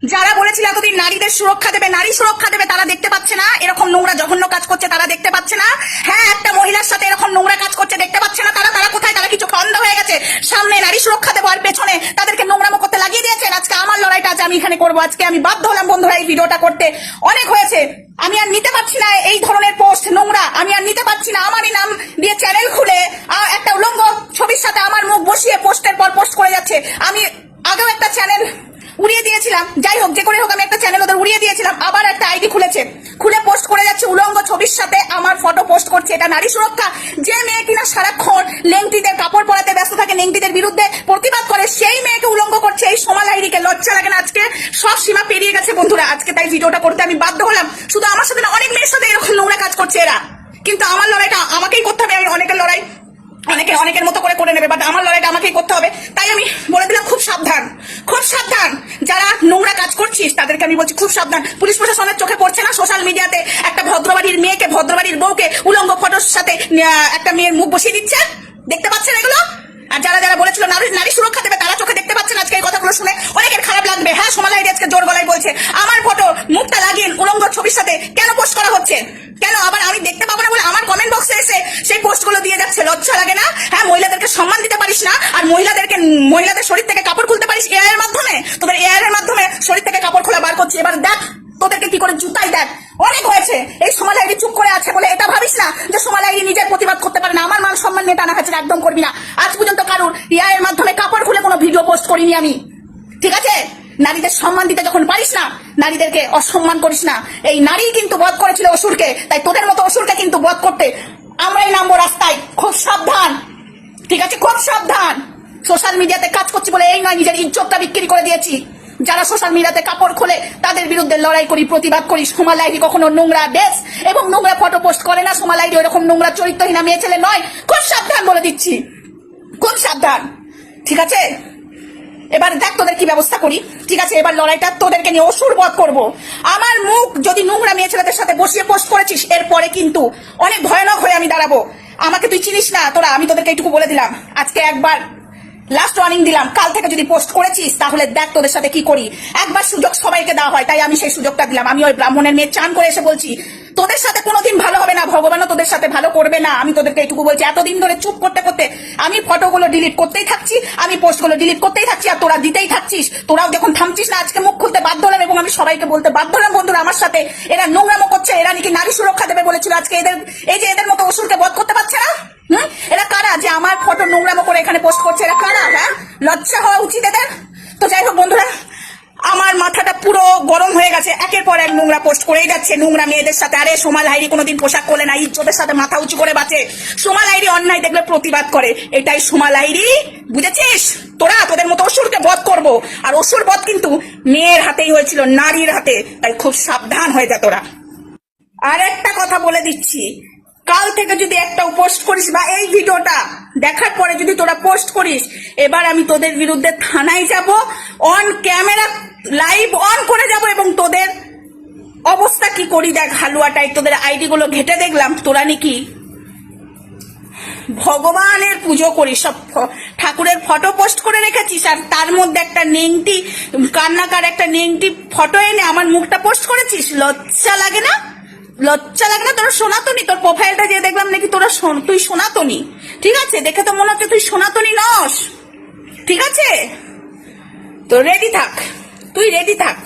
যারা বলেছিল এতদিন নারীদের সুরক্ষা দেবে, নারী সুরক্ষা দেবে, তারা দেখতে পাচ্ছে না এরকম নোংরা জঘন্য কাজ করছে, তারা দেখতে পাচ্ছে না। হ্যাঁ, একটা মহিলার সাথে এরকম নোংরা কাজ করছে, দেখতে পাচ্ছে না তারা? তারা কোথায়? তারা কিছু অন্ধ হয়ে গেছে? সামনে নারী সুরক্ষা দেবো আর পেছনে তাদেরকে নোংরামো করতে লাগিয়ে দিয়েছেন। আজকে আমার লড়াইটা আজ আমি এখানে করবো। আজকে আমি বাধ্য হলাম বন্ধুরা এই ভিডিওটা করতে। অনেক হয়েছে, আমি আর নিতে পারছি না এই ধরনের পোস্ট নোংরা, আমি আর নিতে পারছি না। আমারই নাম দিয়ে চ্যানেল খুলে একটা উলঙ্গ ছবির সাথে আমার মুখ বসিয়ে পোস্টের পর পোস্ট করে যাচ্ছে। আমি আগেও একটা চ্যানেল উড়িয়ে দিয়েছিলাম, যাই হোক যে করে হোক আমি একটা চ্যানেল ওদের উড়িয়ে দিয়েছিলাম, আবার একটা আইডি খুলেছে, খুলে পোস্ট করে যাচ্ছে উলঙ্গ ছবির সাথে আমার ফটো পোস্ট করছে। এটা নারী সুরক্ষা? যে মেয়ে কিনা সারাক্ষণ লেংটিদের কাপড় পরাতে ব্যস্ত থাকে, লেংটিদের বিরুদ্ধে প্রতিবাদ করে, সেই মেয়েকে উলঙ্গ করছে এই সোমা লাহিড়ীকে। লজ্জা লাগে না? আজকে সব সীমা পেরিয়ে গেছে বন্ধুরা। আজকে তাই ভিডিওটা করতে আমি বাধ্য হলাম। শুধু আমার সাথে না, অনেক মেয়ের সাথে এরকম নোংরা কাজ করছে এরা, কিন্তু আমার লড়াইটা আমাকেই করতে হবে। আমি অনেকের লড়াই অনেকের মতো করে নেবে, বাট আমার লড়াইটা আমাকেই করতে হবে। তাই আমি বলে দিলাম খুব সাবধান, খুব সাবধান। যারা নোংরা কাজ করছিস তাদেরকে আমি বলছি খুব সাবধান। পুলিশ প্রশাসনের চোখে পড়ছে না সোশ্যাল মিডিয়াতে একটা ভদ্রবাড়ির মেয়েকে, ভদ্রবাড়ির বউকে উলঙ্গ ফটোর সাথে একটা মেয়ের মুখ বসিয়ে দিচ্ছে? দেখতে পাচ্ছেন এগুলো? আর যারা যারা বলেছিল নারী সুরক্ষা দেবে, তারা চোখে দেখতে পাচ্ছেন আজকে এই কথাগুলো শুনে? অনেকের খারাপ লাগবে। হ্যাঁ, সোমা লাহিড়ী আজকে জোর গলায় বলছে আমার ফটো মুখটা লাগিয়ে উলঙ্গ ছবির সাথে কেন পোস্ট করা হচ্ছে, কেন? আবার আমি দেখতে পাবো না বলে আমার কমেন্ট বক্সে এসে সেই পোস্টগুলো দিয়ে যাচ্ছে। লজ্জা লাগে না? হ্যাঁ, মহিলাদেরকে সম্মান দিতে পারিস না, আর মহিলাদের শরীর থেকে কাপড় খুলতে পারিস এআই এর মাধ্যমে? তোদের এআই এর মাধ্যমে শরীর থেকে কাপড় খোলা বার করছি। এবার দেখ তোদেরকে কি করে জুতাই। দেখ অনেক হয়েছে। এই সোমা লাহিড়ী চুপ করে আছে বলে এটা ভাবিস না যে সোমা লাহিড়ী নিজের প্রতিবাদ করতে পারে না। আমার মান সম্মান নিয়ে টানা খাচ্ছে একদম করবি না। আজ পর্যন্ত কারুর এআই এর মাধ্যমে কাপড় খুলে কোনো ভিডিও পোস্ট করিনি আমি, ঠিক আছে? নারীদের সম্মান দিতে যখন পারিস না, নারীদেরকে অসম্মান করিস না। এই নারী কিন্তু বধ করেছিল অসুরকে, তাই তোদের মতো অসুরকে কিন্তু বধ করতে আমরাই নামবো রাস্তায়। খুব সাবধান, ঠিক আছে? খুব সাবধান। সোশ্যাল মিডিয়াতে কাজ করছি বলে এই নয় নিজের ইজ্জতটা বিক্রি করে দিয়েছি। যারা সোশ্যাল মিডিয়াতে কাপড় খোলে তাদের বিরুদ্ধে লড়াই করি, প্রতিবাদ করি। সোমা লাহিড়ী কখনো নোংরা ড্রেস এবং নোংরা ফটো পোস্ট করে না। সোমা লাহিড়ী ওরকম নোংরা চরিত্রহীনা মেয়ে ছেলে নয়। খুব সাবধান বলে দিচ্ছি, খুব সাবধান, ঠিক আছে? এবার দেখ তোদের কি ব্যবস্থা করি, ঠিক আছে? এবার লড়াইটা তোদেরকে নিয়ে অসুর বধ করবো। আমার মুখ যদি নোংরা মেয়ে ছেলেদের সাথে বসিয়ে পোস্ট করেছিস, এরপরে কিন্তু অনেক ভয়ানক হয়ে আমি দাঁড়াবো। আমাকে তুই চিনিস না তোরা, আমি তোদেরকে এইটুকু বলে দিলাম। আজকে একবার লাস্ট ওয়ার্নিং দিলাম, কাল থেকে যদি পোস্ট করেছিস তাহলে দেখ তোদের সাথে কি করি। একবার সুযোগ সবাইকে দেওয়া হয়, তাই আমি সেই সুযোগটা দিলাম। আমি ওই ব্রাহ্মণের মেয়ে চান করে এসে বলছি তোদের সাথে কোনোদিন ভালো হবে না, ভগবানও তোদের সাথে ভালো করবে না। আমি তোদেরকে এইটুকু বলছি। এতদিন ধরে চুপ করতে করতে আমি ফটোগুলো ডিলিট করতেই থাকছি, আমি পোস্টগুলো ডিলিট করতেই থাকছি, আর তোরা দিতেই থাকছিস। তোরাও যখন থামছিস না, আজকে মুখ খুলতে বাধ্য হলাম এবং আমি সবাইকে বলতে বাধ্য হলাম বন্ধুরা আমার সাথে এরা নোংরামো করছে। এরা নাকি নারী সুরক্ষা দেবে বলেছিল, আজকে এদের মতো অসুরকে বধ করতে পারছে না। এরা কারা যে আমার ফটো নোংরামো করে এখানে পোস্ট করছে? এরা কারা? হ্যাঁ, লজ্জা হওয়া উচিত এদের। তো যাই হোক বন্ধুরা, আমার মাথাটা পুরো গরম হয়ে গেছে। একের পর এক নোংরা পোস্ট করেই যাচ্ছে নোংরা মেয়েদের সাথে। আরে সোমা লাহিড়ী কোনোদিন পোশাক খোলে না, ইজ্জতের সাথে মাথা উঁচু করে বাঁচে। সোমা লাহিড়ী অন্যায় দেখলে প্রতিবাদ করে, এটাই সোমা লাহিড়ী, বুঝেছিস? তোদের মতো অসুরকে বধ করবো, আর অসুর বধ কিন্তু মেয়ের হাতেই হয়েছিল, নারীর হাতে। তাই খুব সাবধান হয়ে যা তোরা। আর একটা কথা বলে দিচ্ছি, কাল থেকে যদি একটাও পোস্ট করিস বা এই ভিডিওটা দেখার পরে যদি তোরা পোস্ট করিস, এবার আমি তোদের বিরুদ্ধে থানায় যাব, অন ক্যামেরা লাইভ অন করে যাব এবং তোদের অবস্থা কি করি দেখ। হালুয়াটাই তোদের আইডি গুলো ঘেটে দেখলাম তোরা নাকি ভগবানের পুজো করিস, সব ঠাকুরের ফটো পোস্ট করে রেখেছিস, আর তার মধ্যে একটা নেংটি কান্নাকার একটা নেংটি ফটো এনে আমার মুখটা পোস্ট করেছিস। লজ্জা লাগে না? লজ্জা লাগে না? তোরা সনাতনী? তোর প্রোফাইলটা যে দেখলাম নাকি তুই সনাতনী, ঠিক আছে? দেখে তো মনে হচ্ছে তুই সনাতনী নস, ঠিক আছে? তো রেডি থাক, তুই রেডি থাক।